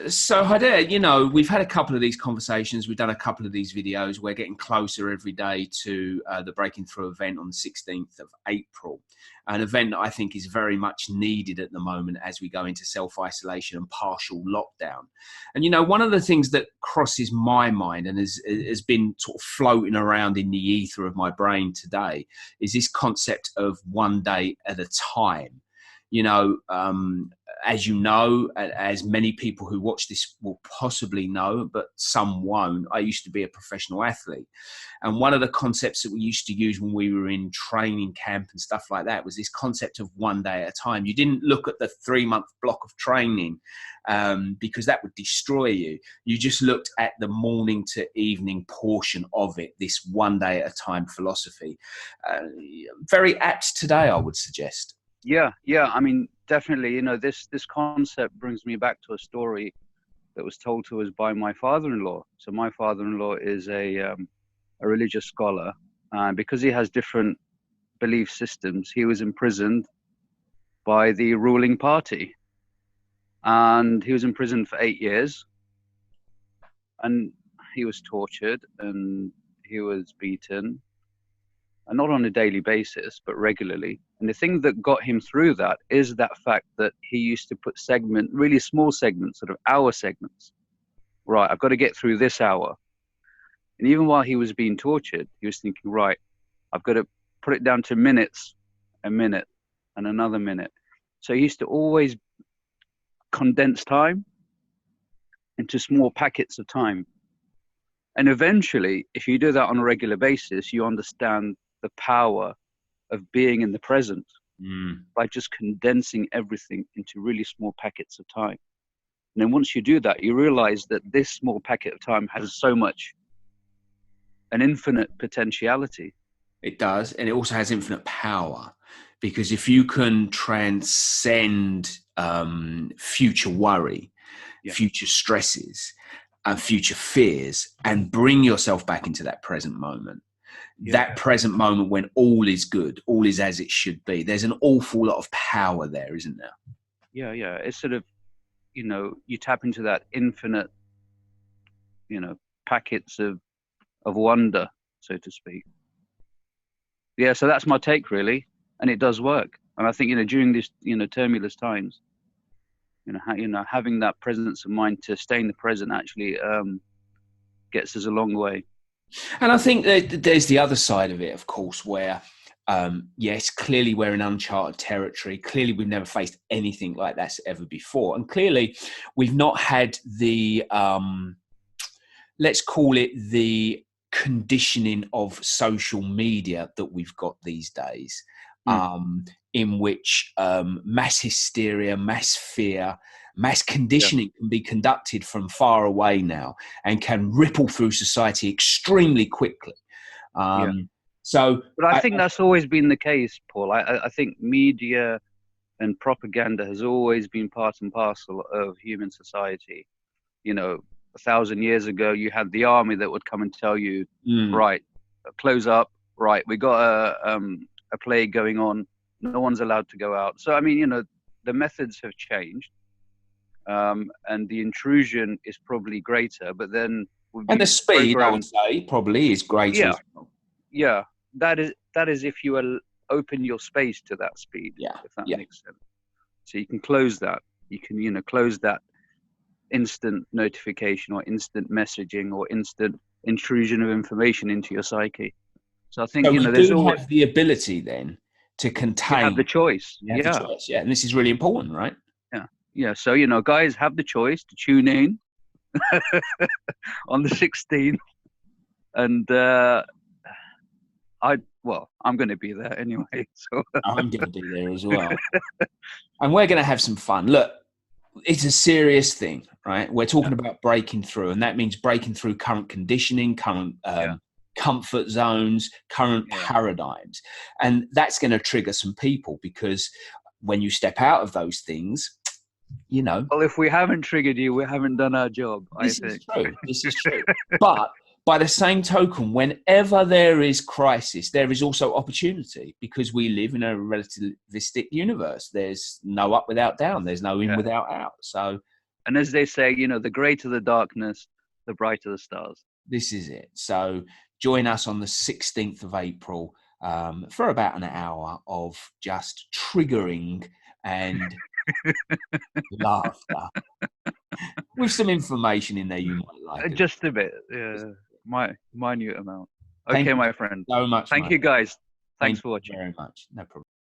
So, Haider, we've had a couple of these conversations. We've done a couple of these videos. We're getting closer every day to the Breaking Through event on the 16th of April, an event that I think is very much needed at the moment as we go into self-isolation and partial lockdown. And, one of the things that crosses my mind and has been sort of floating around in the ether of my brain today is this concept of one day at a time. As as many people who watch this will possibly know, but some won't, I used to be a professional athlete. And one of the concepts that we used to use when we were in training camp and stuff like that was this concept of one day at a time. You didn't look at the 3-month block of training because that would destroy you. You just looked at the morning to evening portion of it, this one day at a time philosophy. Very apt today, I would suggest. Yeah. I mean, definitely, this concept brings me back to a story that was told to us by my father-in-law. So my father-in-law is a religious scholar, and because he has different belief systems, he was imprisoned by the ruling party, and he was imprisoned for 8 years, and he was tortured and he was beaten, and not on a daily basis, but regularly. And the thing that got him through that is that fact that he used to put really small segments, sort of hour segments. Right, I've got to get through this hour. And even while he was being tortured, he was thinking, right, I've got to put it down to minutes, a minute, and another minute. So he used to always condense time into small packets of time. And eventually, if you do that on a regular basis, you understand the power of being in the present by just condensing everything into really small packets of time. And then once you do that, you realize that this small packet of time has an infinite potentiality. It does. And it also has infinite power, because if you can transcend future worry, future stresses and future fears and bring yourself back into that present moment, that present moment when all is good, all is as it should be, there's an awful lot of power there, isn't there? Yeah. It's sort of, you tap into that infinite, packets of wonder, so to speak. Yeah, so that's my take, really. And it does work. And I think, during this, tumultuous times, having that presence of mind to stay in the present actually gets us a long way. And I think that there's the other side of it, of course, where, yes, clearly we're in uncharted territory. Clearly we've never faced anything like that ever before. And clearly we've not had the, let's call it the conditioning of social media that we've got these days, in which mass hysteria, mass fear, mass conditioning can be conducted from far away now and can ripple through society extremely quickly. But I think that's always been the case, Paul. I think media and propaganda has always been part and parcel of human society. 1,000 years ago, you had the army that would come and tell you, right, close up, right, we got a plague going on, no one's allowed to go out. So, I mean, the methods have changed. And the intrusion is probably greater, but then and the speed, I would say, probably is greater. Yeah. That is if you will open your space to that speed. If that makes sense. So you can close that. You can close that instant notification or instant messaging or instant intrusion of information into your psyche. So I think there's always have the ability then to contain. You have the choice. And this is really important, right? Yeah, so, guys have the choice to tune in on the 16th. And I'm going to be there anyway. So I'm going to be there as well. And we're going to have some fun. Look, it's a serious thing, right? We're talking about breaking through, and that means breaking through current conditioning, current comfort zones, current paradigms. And that's going to trigger some people, because when you step out of those things, Well, if we haven't triggered you, we haven't done our job. This is true. But by the same token, whenever there is crisis, there is also opportunity, because we live in a relativistic universe. There's no up without down. There's no in without out. So And as they say, the greater the darkness, the brighter the stars. This is it. So join us on the 16th of April for about an hour of just triggering and laughter with some information in there you might like. Just a bit, minute amount. Thank Okay, you my friend. so much. Thank you, guys. Thanks for watching. Very much. No problem.